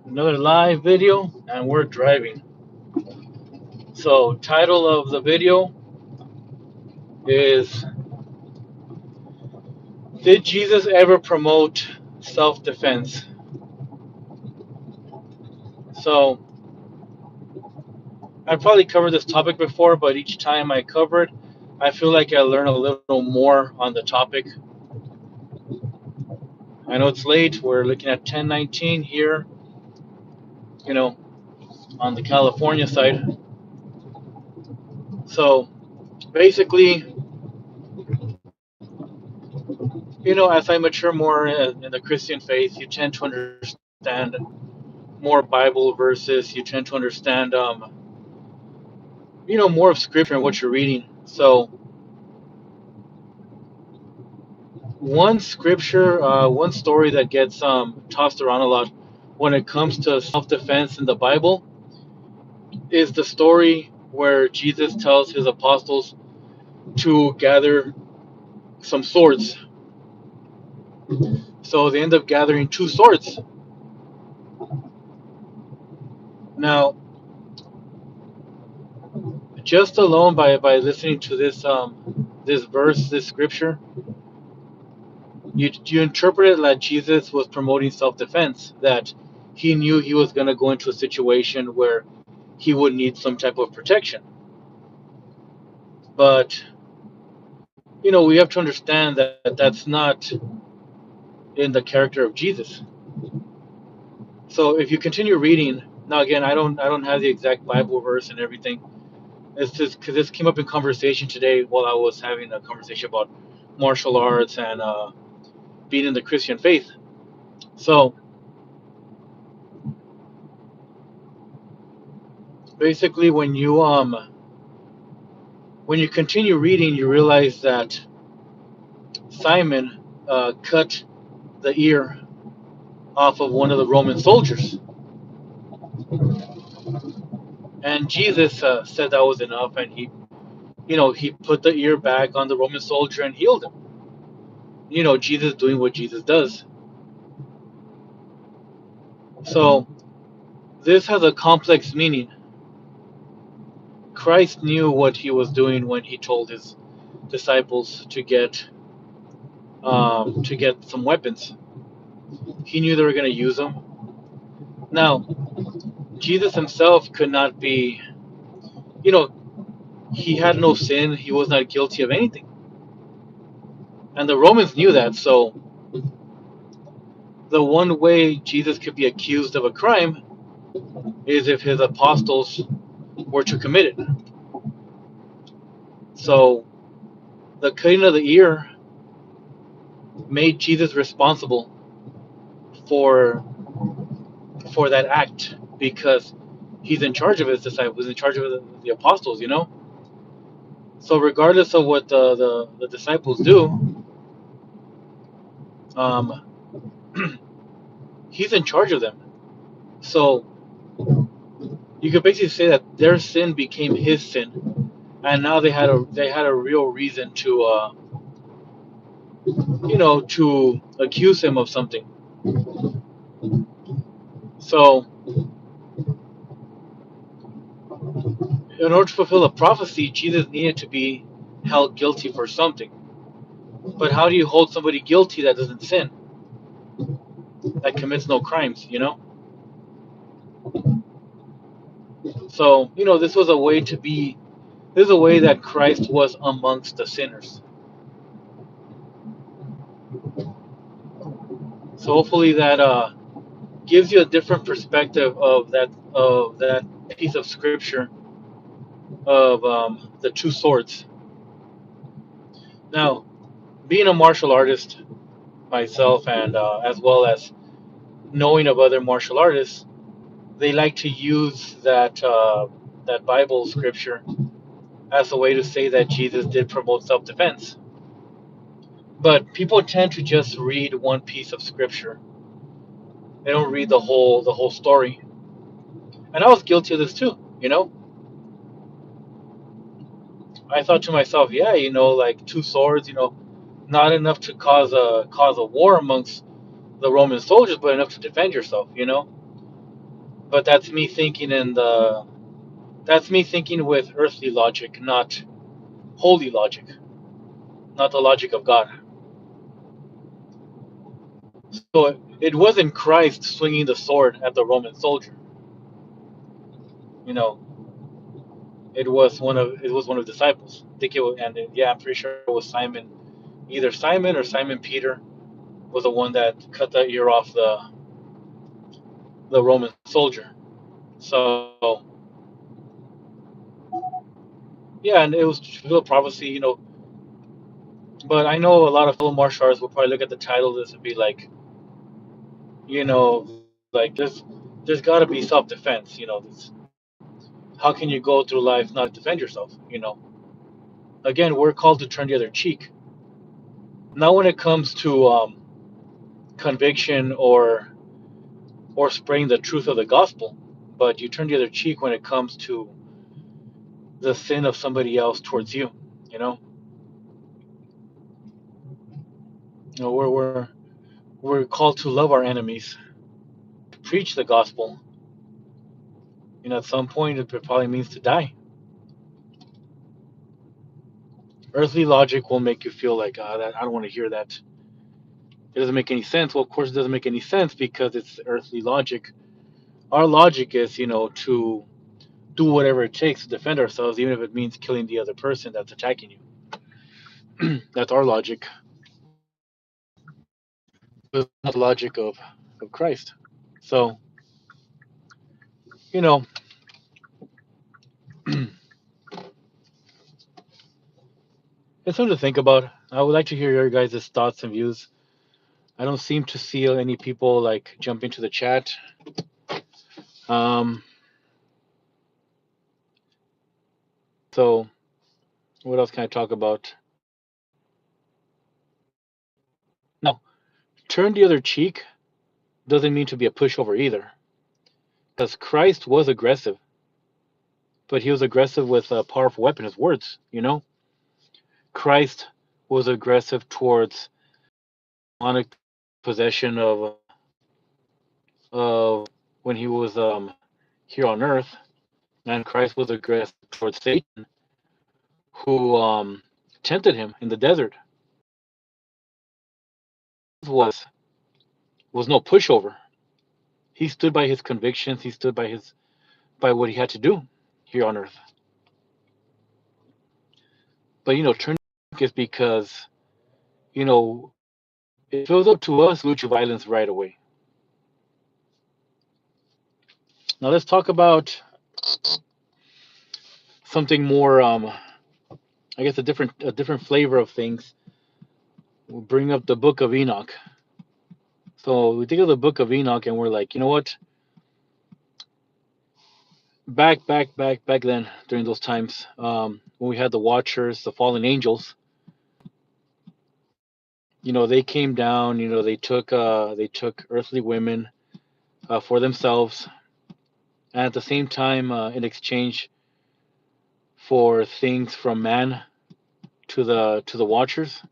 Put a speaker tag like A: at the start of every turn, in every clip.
A: Another live video, and we're driving. So, title of the video is Did Jesus ever promote self-defense? So, I probably covered this topic before, but each time I cover it, I feel like I learn a little more on the topic. I know it's late. We're looking at 10:19 here, you know, on the California side. So, basically, as I mature more in the Christian faith, you tend to understand more Bible verses. You tend to understand, more of Scripture and what you're reading. So, one scripture, one story that gets tossed around a lot when it comes to self-defense in the Bible is the story where Jesus tells his apostles to gather some swords. So they end up gathering two swords. Now, just alone by listening to this verse, this scripture, you interpret it like Jesus was promoting self-defense, that he knew he was going to go into a situation where he would need some type of protection. But we have to understand that that's not in the character of Jesus. So if you continue reading, now again, I don't have the exact Bible verse and everything. It's just because this came up in conversation today while I was having a conversation about martial arts and being in the Christian faith. So basically, when you continue reading, you realize that Simon cut the ear off of one of the Roman soldiers, and Jesus said that was enough, and he put the ear back on the Roman soldier and healed him. Jesus doing what Jesus does. So this has a complex meaning. Christ knew what he was doing when he told his disciples to get some weapons. He knew they were going to use them. Now, Jesus himself could not be, you know, he had no sin. He was not guilty of anything. And the Romans knew that. So the one way Jesus could be accused of a crime is if his apostles were to commit it. So the cutting of the ear made Jesus responsible for that act because he's in charge of his disciples, in charge of the apostles. So regardless of what the disciples do, um, he's in charge of them. So you could basically say that their sin became his sin, and now they had a real reason to accuse him of something. So in order to fulfill a prophecy, Jesus needed to be held guilty for something. But how do you hold somebody guilty that doesn't sin, that commits no crimes? So this was a way to be. This is a way that Christ was amongst the sinners. So hopefully that gives you a different perspective of that piece of scripture of the two swords. Now, being a martial artist myself, and as well as knowing of other martial artists, they like to use that Bible scripture as a way to say that Jesus did promote self-defense. But people tend to just read one piece of scripture. They don't read the whole story. And I was guilty of this too. I thought to myself, yeah, like two swords, not enough to cause a war amongst the Roman soldiers, but enough to defend yourself. But that's me thinking with earthly logic, not holy logic, not the logic of God. So it wasn't Christ swinging the sword at the Roman soldier. You know, it was one of the disciples. I think yeah, I'm pretty sure it was Simon, either Simon or Simon Peter was the one that cut the ear off the Roman soldier. So yeah, and it was fulfilled prophecy. But I know a lot of fellow martial artists will probably look at the title of this and be like, like there's got to be self defense. How can you go through life not defend yourself? Again, we're called to turn the other cheek. Not when it comes to conviction or spreading the truth of the gospel, but you turn the other cheek when it comes to the sin of somebody else towards you. You know, we're called to love our enemies, preach the gospel. At some point, it probably means to die. Earthly logic will make you feel like, that I don't want to hear that. It doesn't make any sense. Well, of course, it doesn't make any sense because it's earthly logic. Our logic is, to do whatever it takes to defend ourselves, even if it means killing the other person that's attacking you. That's our logic. It's not the logic of Christ. So, you know, it's something to think about. I would like to hear your guys' thoughts and views. I don't seem to see any people like jump into the chat. Um, so what else can I talk about? No, turn the other cheek doesn't mean to be a pushover either, because Christ was aggressive, but he was aggressive with a powerful weapon, his words. Christ was aggressive towards demonic possession of when he was here on earth, and Christ was aggressive towards Satan, who tempted him in the desert. Was no pushover. He stood by his convictions. He stood by what he had to do here on earth. But turning is because you know it feels up to us lucha violence right away. Now let's talk about something more. I guess a different flavor of things. We'll bring up the Book of Enoch. So we think of the Book of Enoch, and we're like, you know what? Back then, during those times, when we had the Watchers, the fallen angels, they came down. They took earthly women for themselves, and at the same time, in exchange for things from man to the Watchers,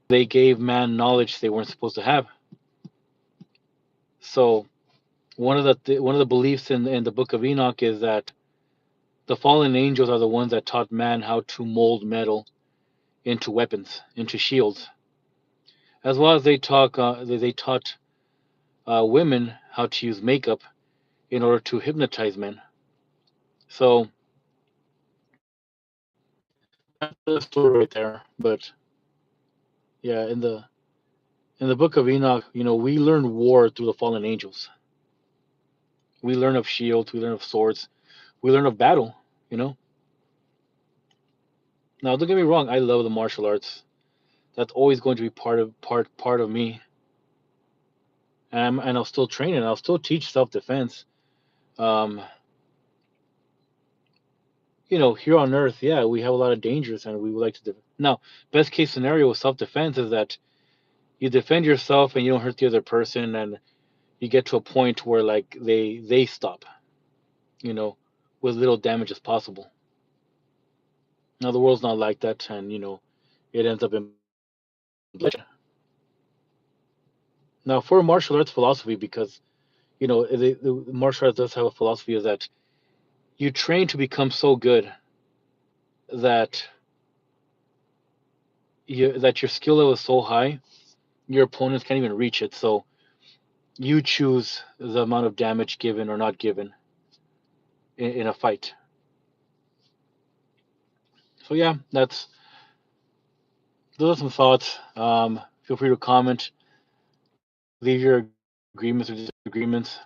A: they gave man knowledge they weren't supposed to have. So one of the beliefs in the Book of Enoch is that the fallen angels are the ones that taught man how to mold metal into weapons, into shields, as well as they taught women how to use makeup in order to hypnotize men. So that's the story right there. But yeah, in the Book of Enoch, we learn war through the fallen angels. We learn of shields, we learn of swords, we learn of battle. You know. Now, don't get me wrong. I love the martial arts. That's always going to be part of me. And I'll still train it. I'll still teach self defense. Um, here on Earth, yeah, we have a lot of dangers, and we would like to. Now, best case scenario with self defense is that you defend yourself and you don't hurt the other person, and you get to a point where like they stop, you know, with little damage as possible. Now the world's not like that, and it ends up in bloodshed. Now for martial arts philosophy, because the martial arts does have a philosophy is that you train to become so good that your skill level is so high, your opponents can't even reach it. So you choose the amount of damage given or not given in a fight. So yeah, those are some thoughts. Feel free to comment, leave your agreements or disagreements.